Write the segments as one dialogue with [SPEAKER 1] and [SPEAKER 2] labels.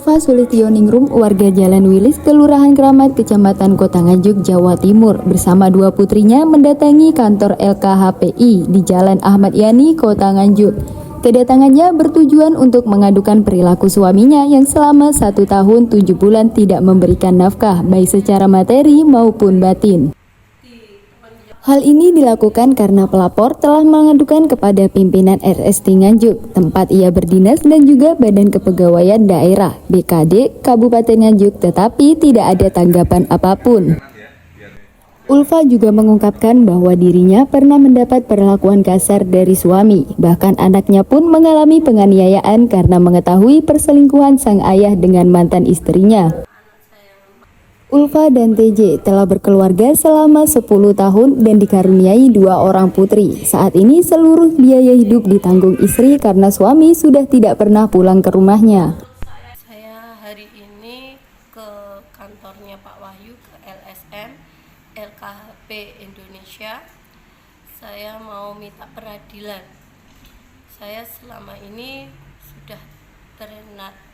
[SPEAKER 1] Ulfa Sulistioningrum, warga Jalan Wilis, Kelurahan Keramat, Kecamatan Kota Nganjuk, Jawa Timur, bersama dua putrinya mendatangi kantor LKHPI di Jalan Ahmad Yani, Kota Nganjuk. Kedatangannya bertujuan untuk mengadukan perilaku suaminya yang selama 1 tahun 7 bulan tidak memberikan nafkah, baik secara materi maupun batin. Hal ini dilakukan karena pelapor telah mengadukan kepada pimpinan RST Nganjuk, tempat ia berdinas, dan juga Badan Kepegawaian Daerah (BKD) Kabupaten Nganjuk, tetapi tidak ada tanggapan apapun. Ulfa juga mengungkapkan bahwa dirinya pernah mendapat perlakuan kasar dari suami, bahkan anaknya pun mengalami penganiayaan karena mengetahui perselingkuhan sang ayah dengan mantan istrinya. Ulfa dan TJ telah berkeluarga selama 10 tahun dan dikaruniai 2 orang putri. Saat ini seluruh biaya hidup ditanggung istri karena suami sudah tidak pernah pulang ke rumahnya.
[SPEAKER 2] Saya hari ini ke kantornya Pak Wahyu, ke LSM, LKHP Indonesia. Saya mau minta peradilan. Saya selama ini sudah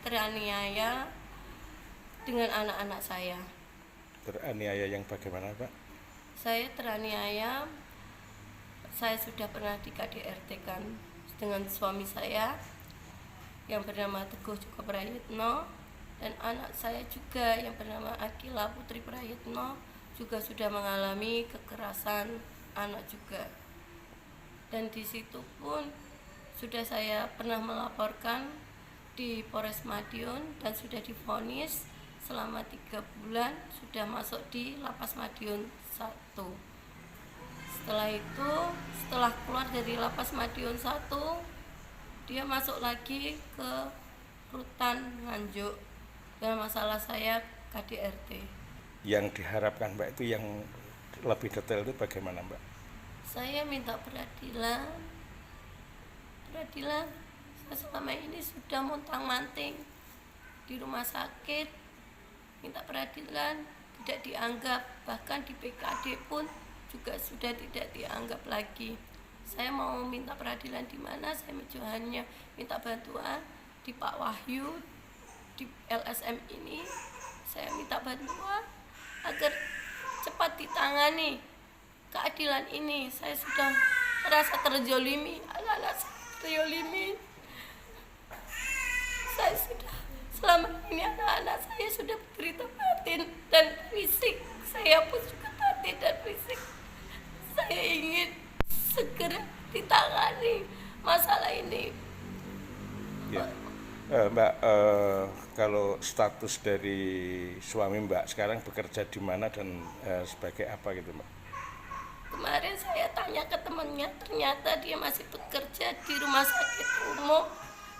[SPEAKER 2] teraniaya dengan anak-anak saya.
[SPEAKER 3] Teraniaya yang bagaimana, Pak?
[SPEAKER 2] Saya teraniaya, saya sudah pernah di KDRT kan dengan suami saya yang bernama Teguh Joko Prayitno, dan anak saya juga yang bernama Akila Putri Prayitno juga sudah mengalami kekerasan anak juga. Dan di situ pun sudah saya pernah melaporkan di Polres Madiun dan sudah divonis selama 3 bulan, sudah masuk di Lapas Madiun 1. Setelah itu, setelah keluar dari Lapas Madiun 1, dia masuk lagi ke Rutan Nganjuk dengan masalah saya KDRT.
[SPEAKER 3] Yang diharapkan Mbak itu yang lebih detail itu bagaimana, Mbak?
[SPEAKER 2] Saya minta peradilan. Saya selama ini sudah montang-manting di rumah sakit, minta peradilan, tidak dianggap, bahkan di PKD pun juga sudah tidak dianggap lagi. Saya mau minta peradilan di mana? Saya hanya minta bantuan di Pak Wahyu, di LSM ini. Saya minta bantuan agar cepat ditangani keadilan ini. Saya sudah merasa terjolimi, anak-anak saya terjolimi. Saya sudah selama ini anak-anak saya sudah menderita batin dan fisik. Saya pun juga batin dan fisik. Saya ingin segera ditangani masalah ini.
[SPEAKER 3] Ya. Mbak, kalau status dari suami Mbak sekarang bekerja di mana dan sebagai apa gitu, Mbak?
[SPEAKER 2] Kemarin saya tanya ke temannya, ternyata dia masih bekerja di rumah sakit umum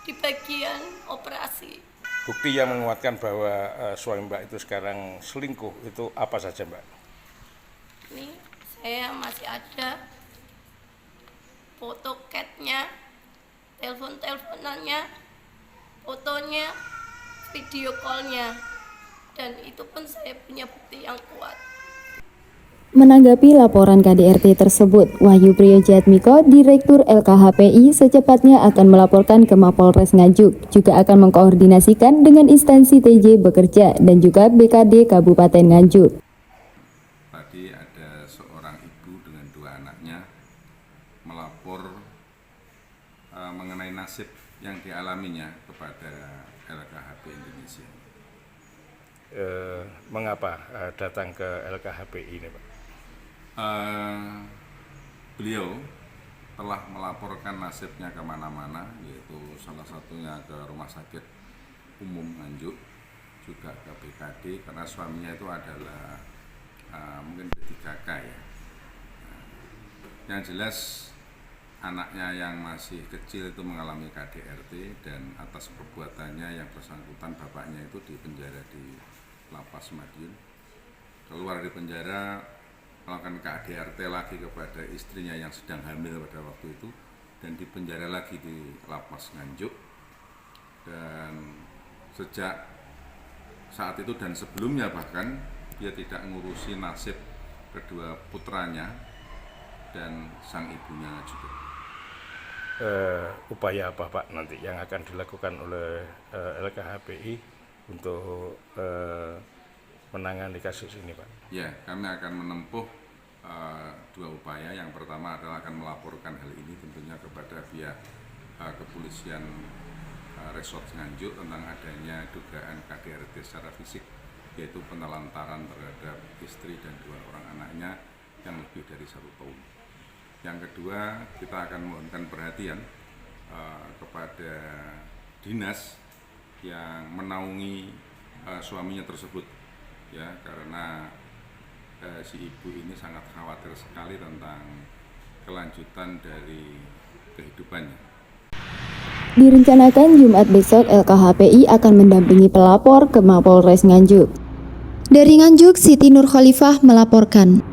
[SPEAKER 2] di bagian operasi.
[SPEAKER 3] Bukti yang menguatkan bahwa suami Mbak itu sekarang selingkuh itu apa saja, Mbak?
[SPEAKER 2] Ini saya masih ada foto catnya, telepon-teleponannya, fotonya, video callnya, dan itu pun saya punya bukti yang kuat.
[SPEAKER 1] Menanggapi laporan KDRT tersebut, Wahyu Priyojatmiko, Direktur LKHPI, secepatnya akan melaporkan ke Mapolres Nganjuk, juga akan mengkoordinasikan dengan instansi TJ bekerja dan juga BKD Kabupaten Nganjuk.
[SPEAKER 4] Tadi ada seorang ibu dengan 2 anaknya melapor mengenai nasib yang dialaminya kepada LKHP Indonesia.
[SPEAKER 3] Mengapa datang ke LKHPI ini, Pak?
[SPEAKER 4] Beliau telah melaporkan nasibnya kemana-mana, yaitu salah satunya ke Rumah Sakit Umum Nganjuk, juga ke BKD, karena suaminya itu adalah mungkin P3K ya. Yang jelas anaknya yang masih kecil itu mengalami KDRT, dan atas perbuatannya yang bersangkutan bapaknya itu dipenjara di Lapas Madiun. Keluar dari penjara, melakukan KDRT lagi kepada istrinya yang sedang hamil pada waktu itu, dan dipenjara lagi di Lapas Nganjuk. Dan sejak saat itu dan sebelumnya bahkan dia tidak ngurusi nasib kedua putranya dan sang ibunya juga.
[SPEAKER 3] Upaya apa, Pak, nanti yang akan dilakukan oleh LKHPI untuk menangani kasus ini, Pak?
[SPEAKER 4] Ya, kami akan menempuh dua upaya. Yang pertama adalah akan melaporkan hal ini tentunya kepada pihak kepolisian Resort Nganjuk tentang adanya dugaan KDRT secara fisik, yaitu penelantaran terhadap istri dan 2 orang anaknya yang lebih dari 1 tahun. Yang kedua, kita akan mohonkan perhatian kepada dinas yang menaungi suaminya tersebut, ya, karena si ibu ini sangat khawatir sekali tentang kelanjutan dari kehidupannya.
[SPEAKER 1] Direncanakan Jumat besok LKHPI akan mendampingi pelapor ke Mapolres Nganjuk. Dari Nganjuk, Siti Nur Khalifah melaporkan.